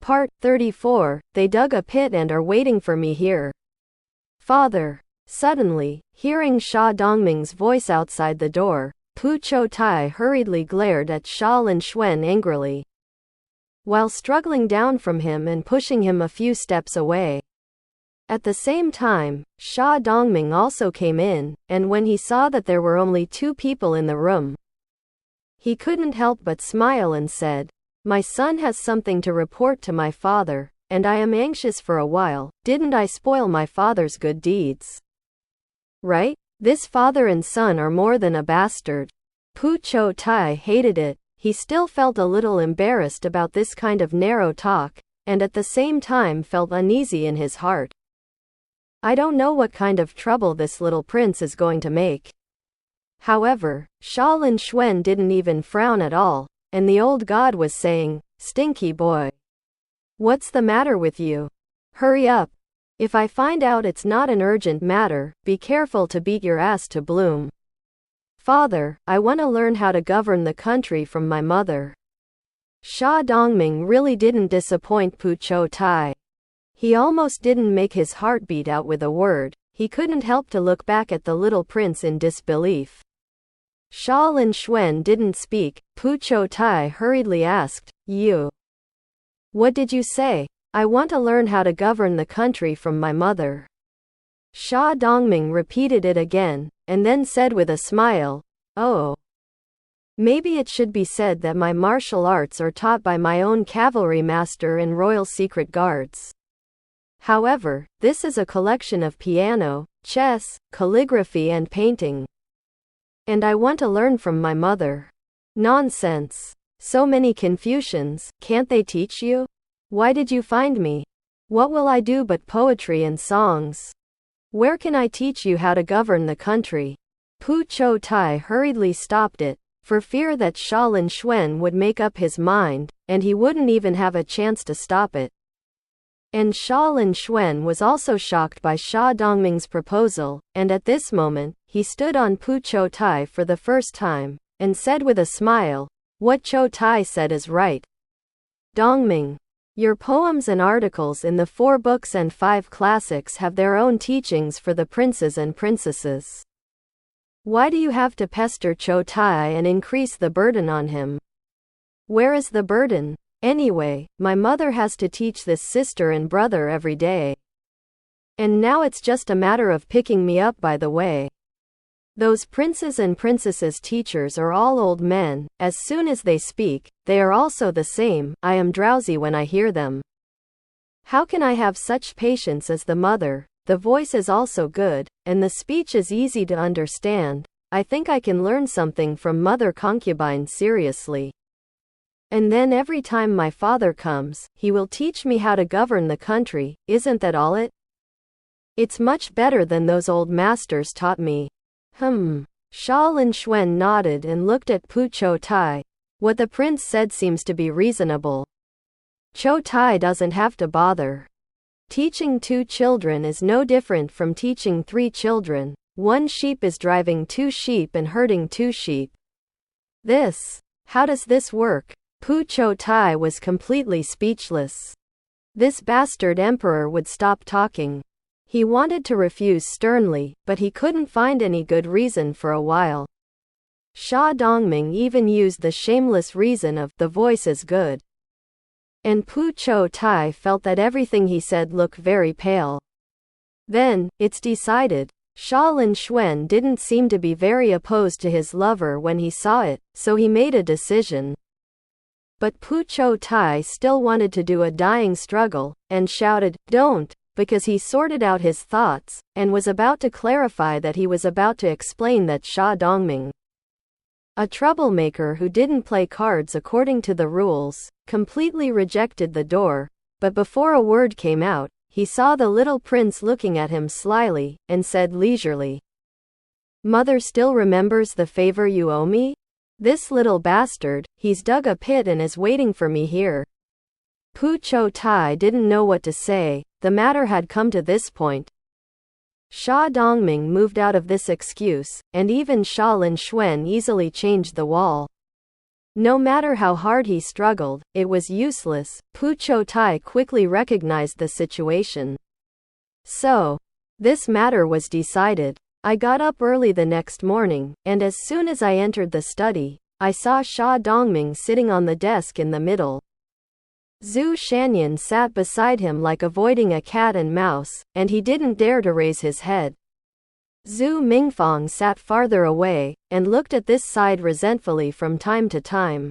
Part 34. They dug a pit and are waiting for me here. Father. Suddenly, hearing Xia Dongming's voice outside the door, Pu Qiutai hurriedly glared at Xia Linxuan angrily, while struggling down from him and pushing him a few steps away. At the same time, Xia Dongming also came in, and when he saw that there were only 2 people in the room, he couldn't help but smile and said, "My son has something to report to my father, and I am anxious for a while. Didn't I spoil my father's good deeds? Right? This father and son are more than a bastard." Pu Qiutai hated it. He still felt a little embarrassed about this kind of narrow talk, and at the same time felt uneasy in his heart. I don't know what kind of trouble this little prince is going to make. However, Xia Linxuan didn't even frown at all, and the old god was saying, "Stinky boy. What's the matter with you? Hurry up. If I find out it's not an urgent matter, be careful to beat your ass to bloom." "Father, I want to learn how to govern the country from my mother." Xia Dongming really didn't disappoint Pu Qiutai. He almost didn't make his heart beat out with a word. He couldn't help to look back at the little prince in disbelief. Xia Linxuan didn't speak. Pu Qiutai hurriedly asked, "You? What did you say?" "I want to learn how to govern the country from my mother." Xia Dongming repeated it again, and then said with a smile, "Oh. Maybe it should be said that my martial arts are taught by my own cavalry master and royal secret guards. However, this is a collection of piano, chess, calligraphy and painting. And I want to learn from my mother." "Nonsense. So many Confucians, can't they teach you? Why did you find me? What will I do but poetry and songs? Where can I teach you how to govern the country?" Pu Qiutai hurriedly stopped it, for fear that Xia Linxuan would make up his mind, and he wouldn't even have a chance to stop it. And Xia Linxuan was also shocked by Xia Dongming's proposal, and at this moment, he stood on Pu Qiutai for the first time, and said with a smile, "What Qiutai said is right. Dongming. Your poems and articles in the 4 books and 5 classics have their own teachings for the princes and princesses. Why do you have to pester Qiutai and increase the burden on him? Where is the burden? Anyway, my mother has to teach this sister and brother every day. And now it's just a matter of picking me up by the way. Those princes and princesses' teachers are all old men. As soon as they speak, they are also the same. I am drowsy when I hear them. How can I have such patience as the mother? The voice is also good, and the speech is easy to understand. I think I can learn something from Mother Concubine seriously. And then every time my father comes, he will teach me how to govern the country. Isn't that all it? It's much better than those old masters taught me." Xia Linxuan nodded and looked at Pu Qiutai. What the prince said seems to be reasonable. Qiutai doesn't have to bother. Teaching 2 children is no different from teaching 3 children. 1 sheep is driving 2 sheep and herding 2 sheep. How does this work? Pu Qiutai was completely speechless. This bastard emperor would stop talking. He wanted to refuse sternly, but he couldn't find any good reason for a while. Xia Dongming even used the shameless reason of the voice is good. And Pu Qiutai felt that everything he said looked very pale. Then, it's decided. Xia Linxuan didn't seem to be very opposed to his lover when he saw it, so he made a decision. But Pu Qiutai still wanted to do a dying struggle, and shouted, "Don't," because he sorted out his thoughts, and was about to clarify that he was about to explain that Xia Dongming, a troublemaker who didn't play cards according to the rules, completely rejected the door, but before a word came out, he saw the little prince looking at him slyly, and said leisurely, "Mother still remembers the favor you owe me? This little bastard, he's dug a pit and is waiting for me here." Pu Qiutai didn't know what to say. The matter had come to this point. Xia Dongming moved out of this excuse, and even Xia Linxuan easily changed the wall. No matter how hard he struggled, it was useless. Pu Qiutai quickly recognized the situation. So, this matter was decided. I got up early the next morning, and as soon as I entered the study, I saw Xia Dongming sitting on the desk in the middle. Zhu Shanyan sat beside him like avoiding a cat and mouse, and he didn't dare to raise his head. Zhu Mingfang sat farther away, and looked at this side resentfully from time to time.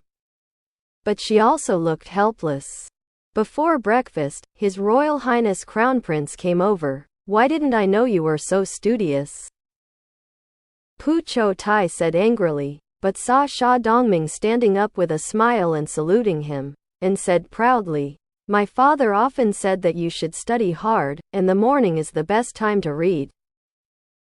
But she also looked helpless. Before breakfast, His Royal Highness Crown Prince came over. "Why didn't I know you were so studious?" Pu Qiutai said angrily, but saw Xia Dongming standing up with a smile and saluting him, and said proudly, "My father often said that you should study hard, and the morning is the best time to read.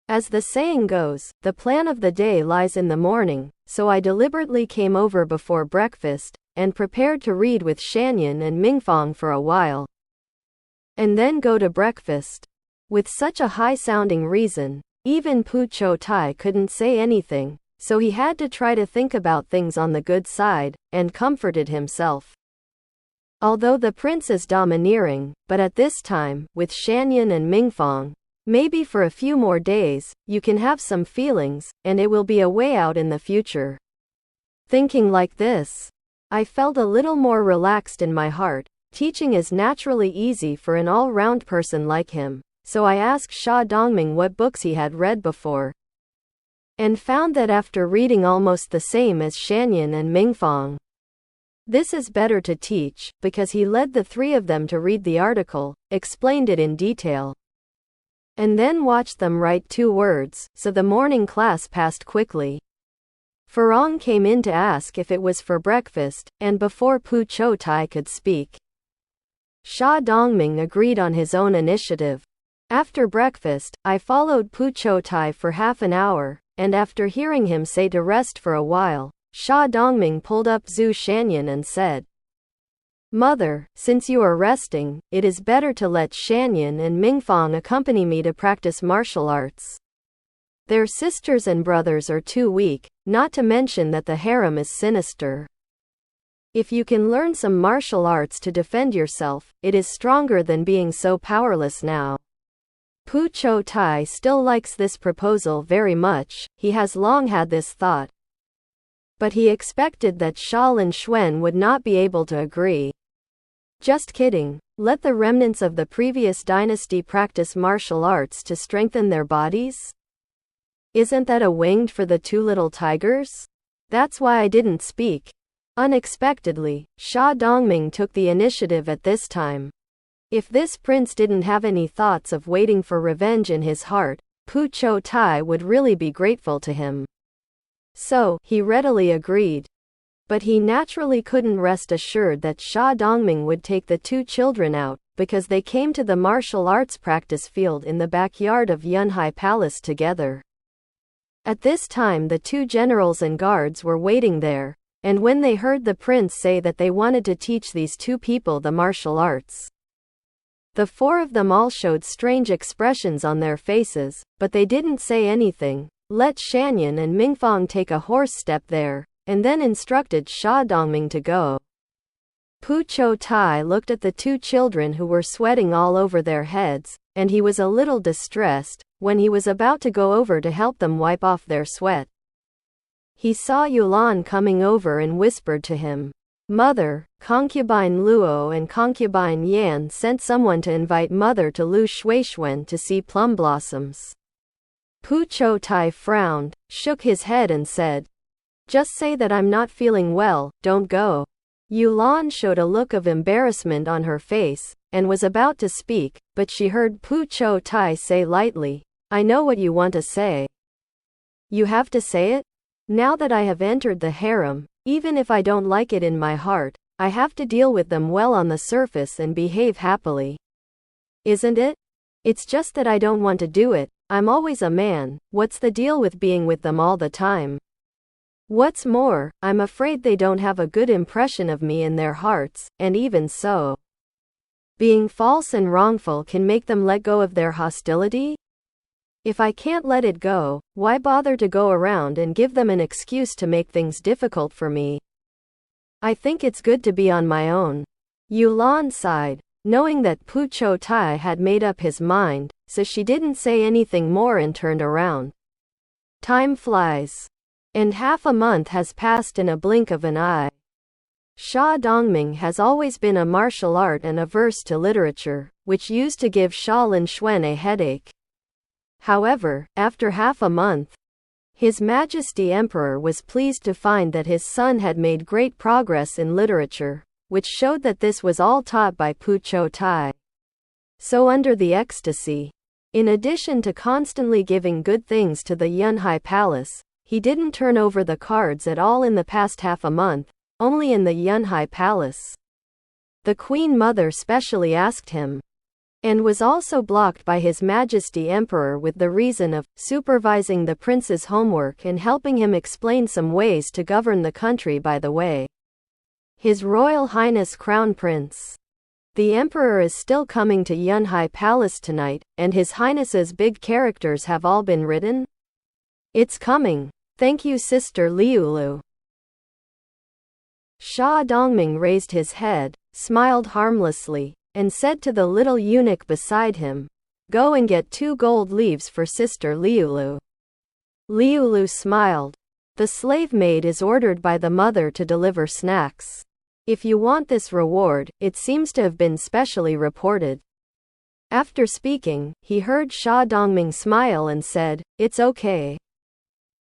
As the saying goes, the plan of the day lies in the morning, so I deliberately came over before breakfast, and prepared to read with Shanyan and Mingfang for a while, and then go to breakfast." With such a high-sounding reason, even Pu Qiutai couldn't say anything, so he had to try to think about things on the good side, and comforted himself. Although the prince is domineering, but at this time, with Shanyan and Mingfang, maybe for a few more days, you can have some feelings, and it will be a way out in the future. Thinking like this, I felt a little more relaxed in my heart. Teaching is naturally easy for an all-round person like him, so I asked Xia Dongming what books he had read before, and found that after reading almost the same as Shanyan and Mingfang, this is better to teach, because he led the three of them to read the article, explained it in detail, and then watched them write 2 words, so the morning class passed quickly. Farong came in to ask if it was for breakfast, and before Pu Qiutai could speak, Xia Dongming agreed on his own initiative. After breakfast, I followed Pu Qiutai for half an hour, and after hearing him say to rest for a while, Xia Dongming pulled up Zhu Shanyan and said, "Mother, since you are resting, it is better to let Shanyan and Mingfang accompany me to practice martial arts. Their sisters and brothers are too weak, not to mention that the harem is sinister. If you can learn some martial arts to defend yourself, it is stronger than being so powerless now." Pu Qiutai still likes this proposal very much. He has long had this thought, but he expected that Xia Linxuan would not be able to agree. Just kidding. Let the remnants of the previous dynasty practice martial arts to strengthen their bodies? Isn't that a winged for the 2 little tigers? That's why I didn't speak. Unexpectedly, Xia Dongming took the initiative at this time. If this prince didn't have any thoughts of waiting for revenge in his heart, Pu Qiutai would really be grateful to him. So, he readily agreed. But he naturally couldn't rest assured that Xia Dongming would take the 2 children out, because they came to the martial arts practice field in the backyard of Yunhai Palace together. At this time the 2 generals and guards were waiting there, and when they heard the prince say that they wanted to teach these 2 people the martial arts, the 4 of them all showed strange expressions on their faces, but they didn't say anything. Let Shanyan and Mingfang take a horse step there, and then instructed Xia Dongming to go. Pu Qiutai looked at the 2 children who were sweating all over their heads, and he was a little distressed. When he was about to go over to help them wipe off their sweat, he saw Yulan coming over and whispered to him, "Mother, concubine Luo and concubine Yan sent someone to invite mother to Lu Shuishuan to see plum blossoms." Pu Qiutai frowned, shook his head and said, "Just say that I'm not feeling well, don't go." Yulan showed a look of embarrassment on her face, and was about to speak, but she heard Pu Qiutai say lightly, "I know what you want to say." "You have to say it? Now that I have entered the harem, even if I don't like it in my heart, I have to deal with them well on the surface and behave happily. Isn't it? It's just that I don't want to do it. I'm always a man. What's the deal with being with them all the time? What's more, I'm afraid they don't have a good impression of me in their hearts, and even so, being false and wrongful can make them let go of their hostility? If I can't let it go, why bother to go around and give them an excuse to make things difficult for me?" I think it's good to be on my own. Yulan sighed, knowing that Pu Qiutai had made up his mind, so she didn't say anything more and turned around. Time flies. And half a month has passed in a blink of an eye. Xia Dongming has always been a martial art and averse to literature, which used to give Xia Linxuan a headache. However, after half a month, His Majesty Emperor was pleased to find that his son had made great progress in literature, which showed that this was all taught by Pu Qiutai. So under the ecstasy, in addition to constantly giving good things to the Yunhai Palace, he didn't turn over the cards at all in the past half a month, only in the Yunhai Palace. The Queen Mother specially asked him, and was also blocked by His Majesty Emperor with the reason of supervising the prince's homework and helping him explain some ways to govern the country by the way. His Royal Highness Crown Prince. The Emperor is still coming to Yunhai Palace tonight, and His Highness's big characters have all been written? It's coming. Thank you, Sister Liulu. Xia Dongming raised his head, smiled harmlessly, and said to the little eunuch beside him, "Go and get 2 gold leaves for Sister Liulu." Liulu smiled. The slave maid is ordered by the mother to deliver snacks. If you want this reward, it seems to have been specially reported. After speaking, he heard Xia Dongming smile and said, "It's okay.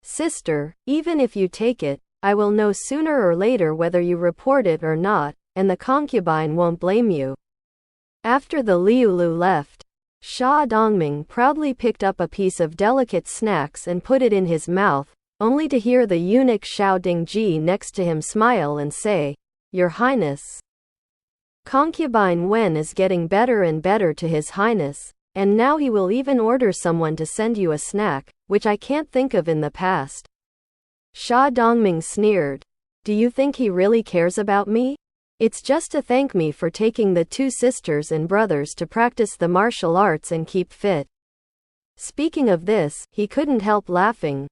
Sister, even if you take it, I will know sooner or later whether you report it or not, and the concubine won't blame you." After the Liulu left, Xia Dongming proudly picked up a piece of delicate snacks and put it in his mouth, only to hear the eunuch Xiao Dingji next to him smile and say, "Your Highness, Concubine Wen is getting better and better to His Highness, and now he will even order someone to send you a snack, which I can't think of in the past." Xia Dongming sneered. "Do you think he really cares about me? It's just to thank me for taking the 2 sisters and brothers to practice the martial arts and keep fit." Speaking of this, he couldn't help laughing,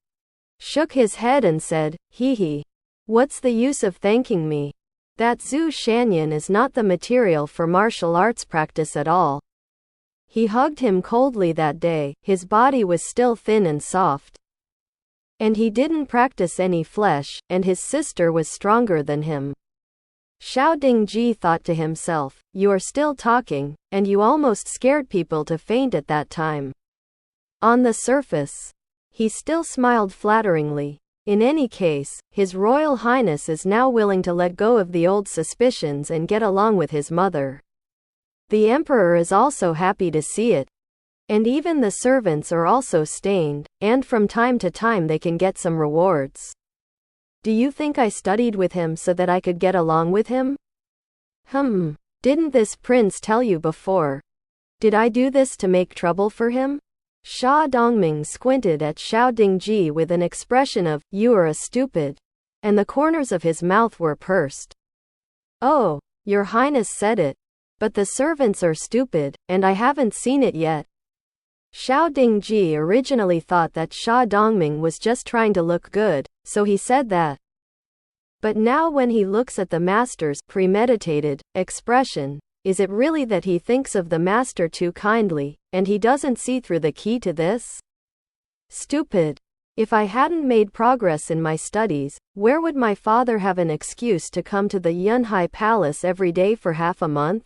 shook his head and said, "Hee hee. What's the use of thanking me? That Zhu Shanyan is not the material for martial arts practice at all." He hugged him coldly that day. His body was still thin and soft, and he didn't practice any flesh, and his sister was stronger than him. Xiao Dingji thought to himself, "You are still talking, and you almost scared people to faint at that time." On the surface, he still smiled flatteringly. In any case, His Royal Highness is now willing to let go of the old suspicions and get along with his mother. The Emperor is also happy to see it. And even the servants are also stained, and from time to time they can get some rewards. Do you think I studied with him so that I could get along with him? Didn't this prince tell you before? Did I do this to make trouble for him? Xia Dongming squinted at Xiao Dingji with an expression of, "You are a stupid," and the corners of his mouth were pursed. "Oh, Your Highness said it. But the servants are stupid, and I haven't seen it yet." Xiao Dingji originally thought that Xia Dongming was just trying to look good, so he said that. But now when he looks at the master's premeditated expression, is it really that he thinks of the master too kindly, and he doesn't see through the key to this? Stupid. If I hadn't made progress in my studies, where would my father have an excuse to come to the Yunhai Palace every day for half a month?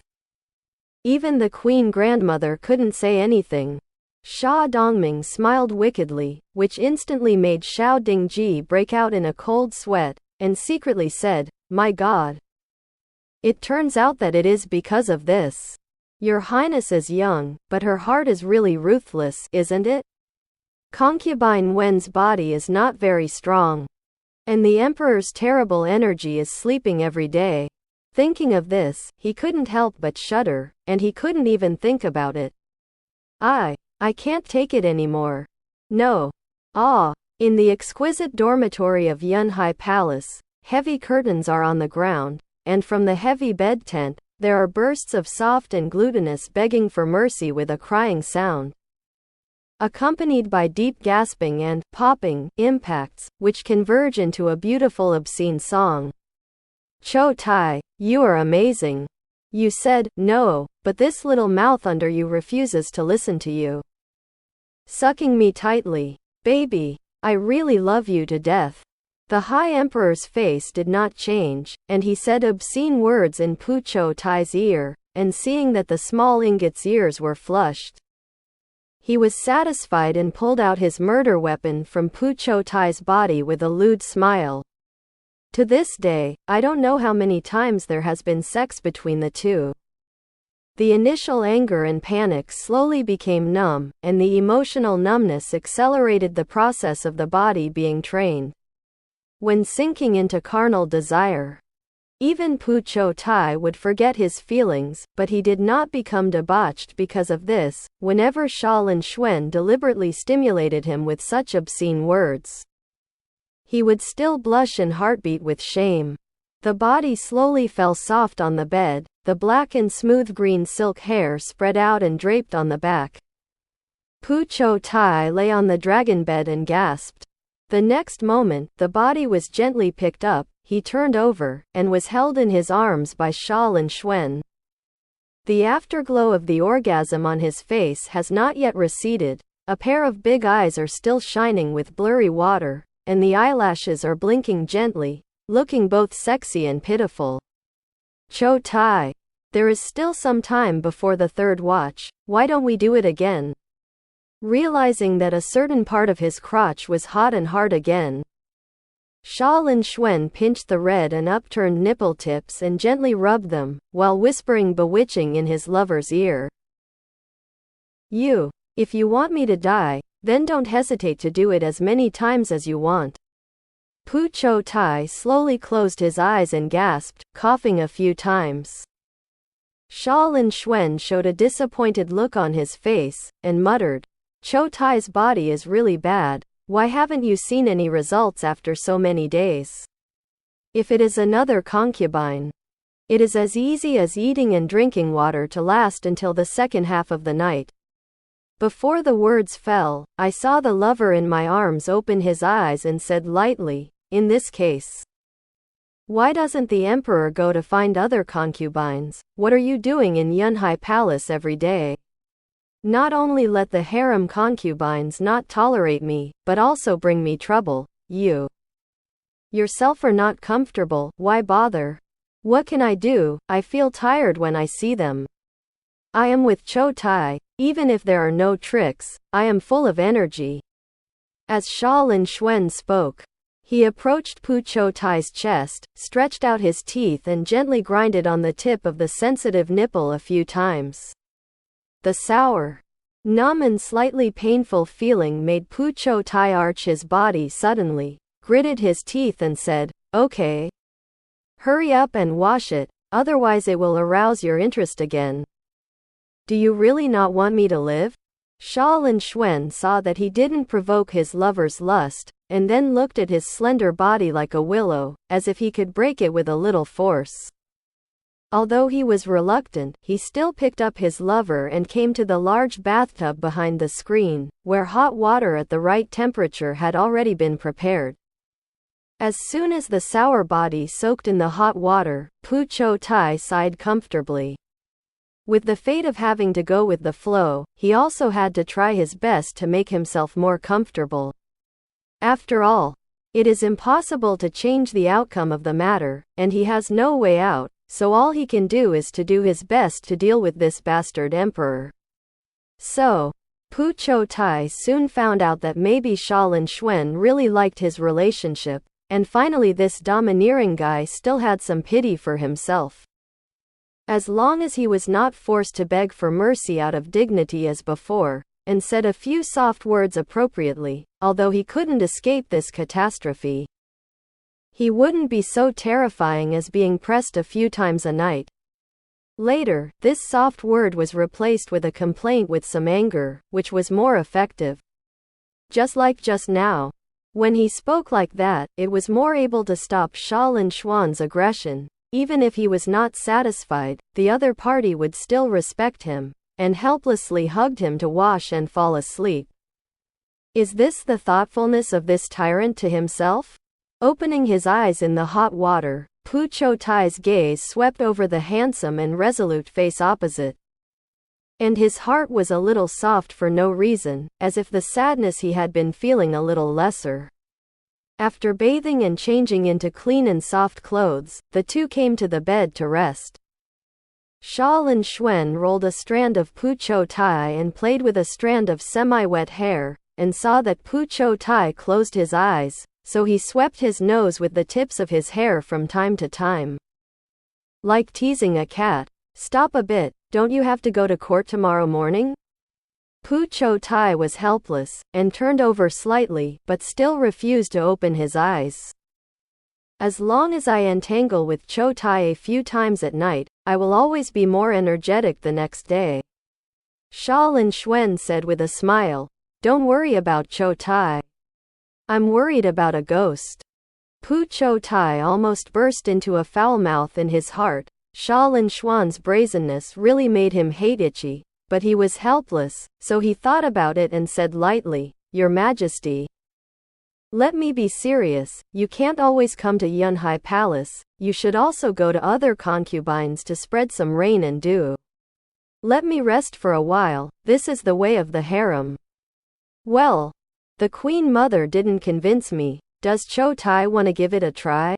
Even the Queen Grandmother couldn't say anything. Xia Dongming smiled wickedly, which instantly made Xiao Dingji break out in a cold sweat, and secretly said, "My God. It turns out that it is because of this. Your Highness is young, but her heart is really ruthless, isn't it? Concubine Wen's body is not very strong. And the Emperor's terrible energy is sleeping every day." Thinking of this, he couldn't help but shudder, and he couldn't even think about it. I can't take it anymore. No. In the exquisite dormitory of Yunhai Palace, heavy curtains are on the ground, and from the heavy bed tent, there are bursts of soft and glutinous begging for mercy with a crying sound, accompanied by deep gasping and popping impacts, which converge into a beautiful obscene song. Qiutai, you are amazing. You said, no, but this little mouth under you refuses to listen to you. Sucking me tightly. Baby, I really love you to death. The High Emperor's face did not change, and he said obscene words in Pu Qiutai's ear, and seeing that the small ingot's ears were flushed, he was satisfied and pulled out his murder weapon from Pu Qiutai's body with a lewd smile. To this day, I don't know how many times there has been sex between the two. The initial anger and panic slowly became numb, and the emotional numbness accelerated the process of the body being trained. When sinking into carnal desire, even Pu Qiutai would forget his feelings, but he did not become debauched because of this. Whenever Xia Linxuan deliberately stimulated him with such obscene words, he would still blush and heartbeat with shame. The body slowly fell soft on the bed, the black and smooth green silk hair spread out and draped on the back. Pu Qiutai lay on the dragon bed and gasped. The next moment, the body was gently picked up, he turned over, and was held in his arms by Xia Linxuan. The afterglow of the orgasm on his face has not yet receded, a pair of big eyes are still shining with blurry water, and the eyelashes are blinking gently, looking both sexy and pitiful. Qiutai, there is still some time before the third watch, why don't we do it again? Realizing that a certain part of his crotch was hot and hard again, Xia Linxuan pinched the red and upturned nipple tips and gently rubbed them, while whispering bewitching in his lover's ear. If you want me to die, then don't hesitate to do it as many times as you want. Pu Qiutai slowly closed his eyes and gasped, coughing a few times. Xia Linxuan showed a disappointed look on his face, and muttered, Qiutai's body is really bad. Why haven't you seen any results after so many days? If it is another concubine, it is as easy as eating and drinking water to last until the second half of the night. Before the words fell, I saw the lover in my arms open his eyes and said lightly, in this case, why doesn't the emperor go to find other concubines? What are you doing in Yunhai Palace every day? Not only let the harem concubines not tolerate me, but also bring me trouble. You yourself are not comfortable, why bother? What can I do? I feel tired when I see them. I am with Qiutai, even if there are no tricks, I am full of energy. As Xia Linxuan spoke, he approached Pu Qiutai's chest, stretched out his teeth and gently grinded on the tip of the sensitive nipple a few times. The sour, numb and slightly painful feeling made Pu Qiutai arch his body suddenly, gritted his teeth and said, okay. Hurry up and wash it, otherwise it will arouse your interest again. Do you really not want me to live? Xia Linxuan saw that he didn't provoke his lover's lust, and then looked at his slender body like a willow, as if he could break it with a little force. Although he was reluctant, he still picked up his lover and came to the large bathtub behind the screen, where hot water at the right temperature had already been prepared. As soon as the sour body soaked in the hot water, Pu Qiutai sighed comfortably. With the fate of having to go with the flow, he also had to try his best to make himself more comfortable. After all, it is impossible to change the outcome of the matter, and he has no way out. So all he can do is to do his best to deal with this bastard emperor. So, Pu Qiutai soon found out that maybe Xia Linxuan really liked his relationship, and finally this domineering guy still had some pity for himself. As long as he was not forced to beg for mercy out of dignity as before, and said a few soft words appropriately, although he couldn't escape this catastrophe, he wouldn't be so terrifying as being pressed a few times a night. Later, this soft word was replaced with a complaint with some anger, which was more effective. Just like just now. When he spoke like that, it was more able to stop Xia Linxuan's aggression. Even if he was not satisfied, the other party would still respect him, and helplessly hugged him to wash and fall asleep. Is this the thoughtfulness of this tyrant to himself? Opening his eyes in the hot water, Pu Qiutai's gaze swept over the handsome and resolute face opposite. And his heart was a little soft for no reason, as if the sadness he had been feeling a little lesser. After bathing and changing into clean and soft clothes, the two came to the bed to rest. Xia Linxuan rolled a strand of Pu Qiutai and played with a strand of semi-wet hair, and saw that Pu Qiutai closed his eyes, so he swept his nose with the tips of his hair from time to time. Like teasing a cat. Stop a bit, don't you have to go to court tomorrow morning? Pu Qiutai was helpless, and turned over slightly, but still refused to open his eyes. As long as I entangle with Qiutai a few times at night, I will always be more energetic the next day. Xia Linxuan said with a smile, don't worry about Qiutai. I'm worried about a ghost. Pu Qiutai almost burst into a foul mouth in his heart. Xia Linxuan's brazenness really made him hate Itchy, but he was helpless, so he thought about it and said lightly, Your Majesty. Let me be serious, you can't always come to Yunhai Palace, you should also go to other concubines to spread some rain and dew. Let me rest for a while, this is the way of the harem. Well, the Queen Mother didn't convince me, does Qiutai want to give it a try?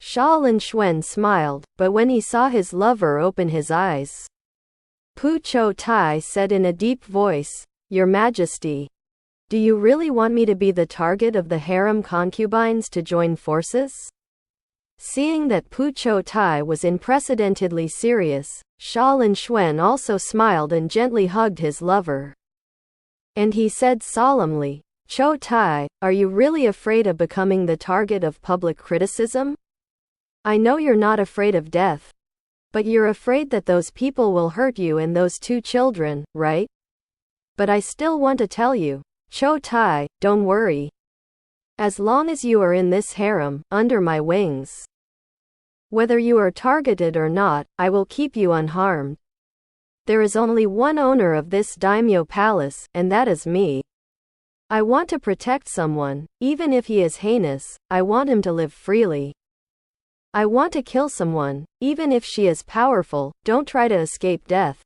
Xia Linxuan smiled, but when he saw his lover open his eyes, Pu Qiutai said in a deep voice, Your Majesty. Do you really want me to be the target of the harem concubines to join forces? Seeing that Pu Qiutai was unprecedentedly serious, Xia Linxuan also smiled and gently hugged his lover. And he said solemnly, Qiutai, are you really afraid of becoming the target of public criticism? I know you're not afraid of death. But you're afraid that those people will hurt you and those two children, right? But I still want to tell you, Qiutai, don't worry. As long as you are in this harem, under my wings. Whether you are targeted or not, I will keep you unharmed. There is only one owner of this daimyo palace, and that is me. I want to protect someone, even if he is heinous, I want him to live freely. I want to kill someone, even if she is powerful, don't try to escape death.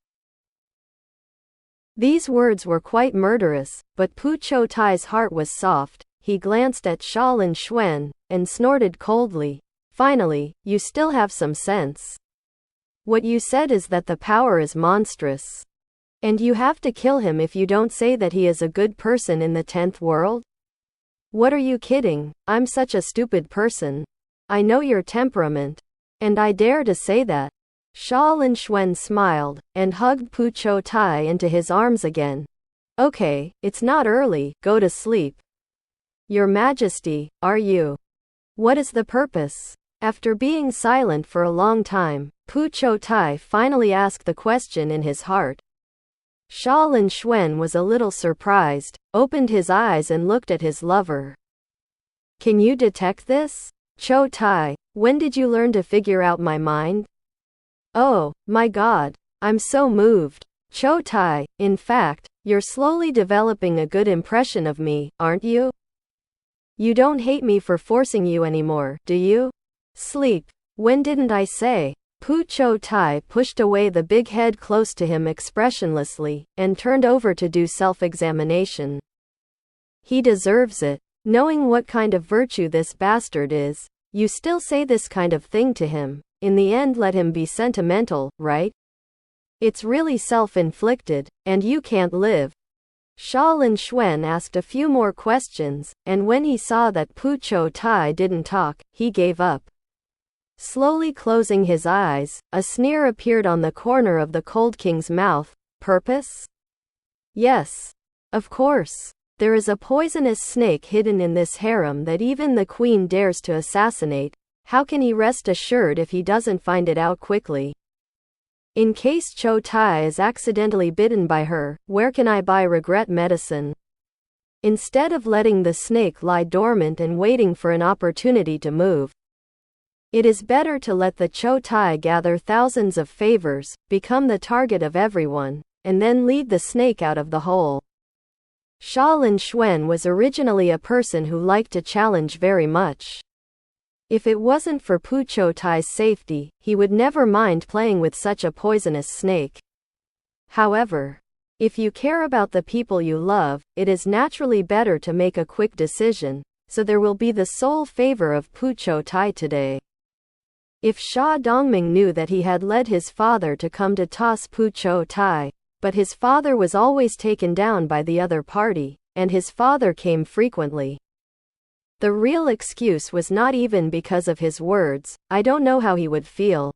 These words were quite murderous, but Pu Qiutai's heart was soft. He glanced at Xia Linxuan, and snorted coldly. Finally, you still have some sense. What you said is that the power is monstrous. And you have to kill him if you don't say that he is a good person in the 10th world? What are you kidding? I'm such a stupid person. I know your temperament. And I dare to say that. Xia Linxuan smiled, and hugged Pu Qiutai into his arms again. Okay, it's not early, go to sleep. Your Majesty, are you? What is the purpose? After being silent for a long time, Pu Qiutai finally asked the question in his heart. Xia Linxuan was a little surprised, opened his eyes and looked at his lover. Can you detect this? Qiutai, when did you learn to figure out my mind? Oh, my God. I'm so moved. Qiutai, in fact, you're slowly developing a good impression of me, aren't you? You don't hate me for forcing you anymore, do you? Sleep. When didn't I say? Pu Qiutai pushed away the big head close to him expressionlessly, and turned over to do self-examination. He deserves it. Knowing what kind of virtue this bastard is, you still say this kind of thing to him. In the end let him be sentimental, right? It's really self-inflicted, and you can't live. Xia Linxuan asked a few more questions, and when he saw that Pu Qiutai didn't talk, he gave up. Slowly closing his eyes, a sneer appeared on the corner of the cold king's mouth. Purpose? Yes. Of course. There is a poisonous snake hidden in this harem that even the queen dares to assassinate. How can he rest assured if he doesn't find it out quickly? In case Qiutai is accidentally bitten by her, where can I buy regret medicine? Instead of letting the snake lie dormant and waiting for an opportunity to move, it is better to let the Qiutai gather thousands of favors, become the target of everyone, and then lead the snake out of the hole. Xia Linxuan was originally a person who liked to challenge very much. If it wasn't for Pu Qiutai's safety, he would never mind playing with such a poisonous snake. However, if you care about the people you love, it is naturally better to make a quick decision, so there will be the sole favor of Pu Qiutai today. If Xia Dongming knew that he had led his father to come to toss Pu Qiutai, but his father was always taken down by the other party, and his father came frequently. The real excuse was not even because of his words. I don't know how he would feel,